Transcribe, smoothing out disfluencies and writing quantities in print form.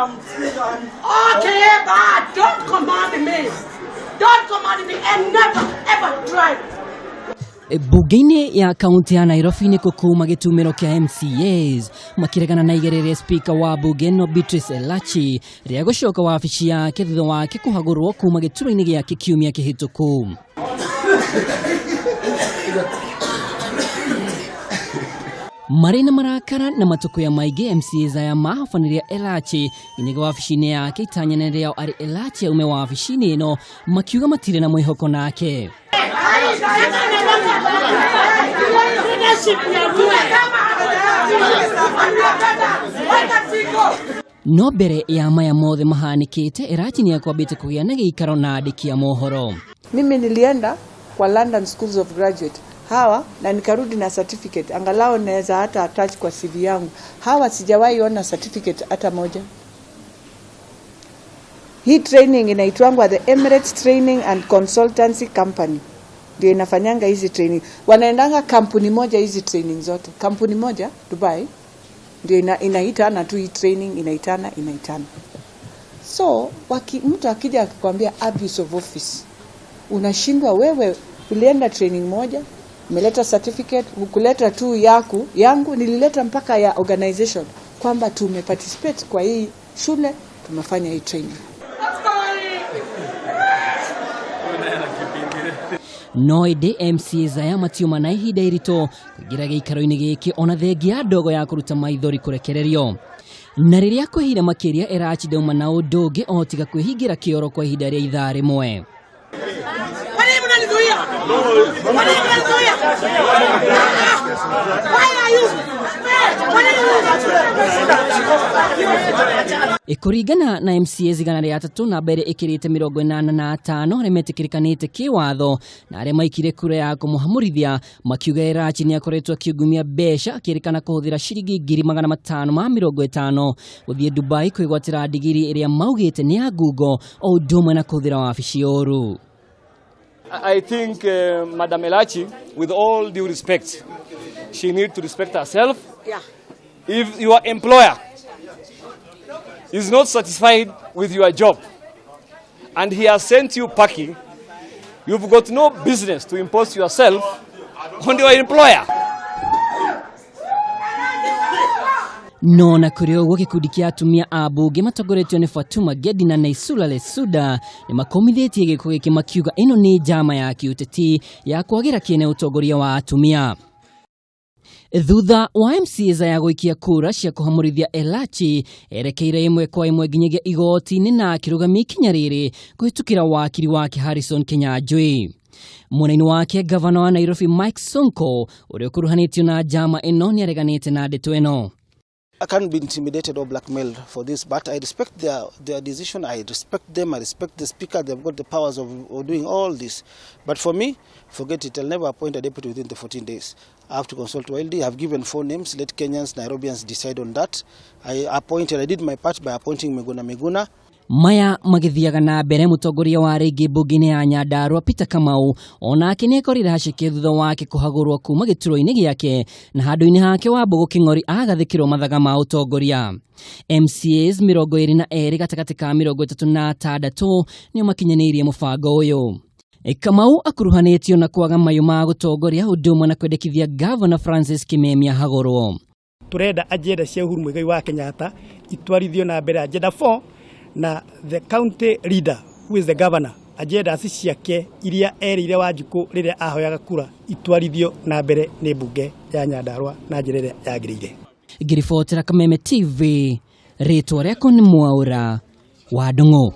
Okay, but don't command me. Don't command me and never ever try. Bunge-ini ya kaunti ya Nairobi ni kukuma gitumiro kia MCAs makiregana na Igeria spika wa bunge Beatrice Elachi ria gucoka wabici yake thutha wake kuhagurwo kuma giturwa-ini giake kiumia kihituku. Marina marakara na matuko ya maige MCAs aya mahobaniria Elachi iniga wabici-ini yake itanyana ria ari Elachi ume wabici-ini ino makiuga matire na mwihoko nake. No mbere ya maya mothe mahanikite Elachi ni akwambite kugia na giikaro na andiki ya mohoro. Mimi nilienda kwa London Schools of Graduate hawa na nikarudi na certificate, angalau naweza hata attach kwa CV yangu. Hawa sijawahi ona certificate hata moja. Hii training inaitwangwa the Emirates Training and Consultancy Company. Ndio inafanyanga hizi training. Wanaendanga kampuni moja hizi training zote. Kampuni moja Dubai ndio inaitana tu hii training, inaitana. So mtu akija akikwambia abuse of office, unashindwa. Wewe ulienda training moja, umeleta certificate, hukuleta tu yangu nilileta mpaka ya organization kwamba tumeparticipate kwa hii shule, tumefanya hii training. No ide MCAs aya matiuma na ihinda irito kugira giikaro-ini giki ona thengia ndogo ya kuruta maithori kurekererio. Na riria kwihira makiria Elachi dauma na undugi otiga kwihingira kioro kwa ihinda ria ithaa rimwe. Ikuringana na MCAs igana ria 3 na mbere ikirite 85 remetikirikanite kiwatho na aria maikire kura ya kumuhamurithia makiuga Elachi ni akoretwo akiugumia besha akirikana kuhuthira ciringi 550 guthie Dubai kwigwatira digiri iria maugite ni ya Google o ndumwe na kuhuthira wabici yoru. I think Madam Elachi, with all due respect, she needs to respect herself. Yeah. If your employer is not satisfied with your job and he has sent you packing, you've got no business to impose yourself on your employer. No na kuri uguo gikundi kia atumia a bunge matongoretio ni Fatuma Gedi na Naisula Lesuda ni makomithitie gikuo giki makiuga ino ni njama ya kiuteti ya kwagira kiene utongoria wa atumia. Thutha wa MCAs aya guikia kura cia kuhamurithia Elachi erekeire imwe kwa imwe nginyagia igoti-ini na kirugami ikinya riri kuhitukira wakiri wake Harrison Kinyanjui. Munaini wake gavana wa Nairobi Mike Sonko uria ukuruhanitio na njama ino ni areganite na ndeto ino. I can't be intimidated or blackmailed for this, but I respect their decision. I respect them. I respect the speaker. They've got the powers of doing all this. But for me, forget it. I'll never appoint a deputy within the 14 days. I have to consult WLD. I've given 4 names. Let Kenyans, Nairobians decide on that. I did my part by appointing Miguna. Maya magithiaga na mbere mutongoria wa rigi bunge-ini ya Nyandarua Peter Kamau onake ni akorire hacikie thutha wake kuhagurwo kuma giturwa-ini giake na handu-ini hake Wambugu King'ori agathikirwo mathaga ma utongoria. MCAs 22 gatagati ka 36 ni makinyanirie mubango uyu. Kamau akuruhanitio na kwaga mayu ma gutongoria undumwe na kwendekithia Governor Francis Kimemia hagurwo. Turenda agenda cia Uhuru Muigai wa Kenyatta itwarithio na mbere agenda 4 na the county leader who is the governor agenda ciake iria erire Wanjiku riria ahoyaga kura itwarithio na mbere ni bunge ya Nyandarua na njira iria yagirire. Ngiribotera Kameme TV ritwa riako ni Mwaura wa Ndung'u.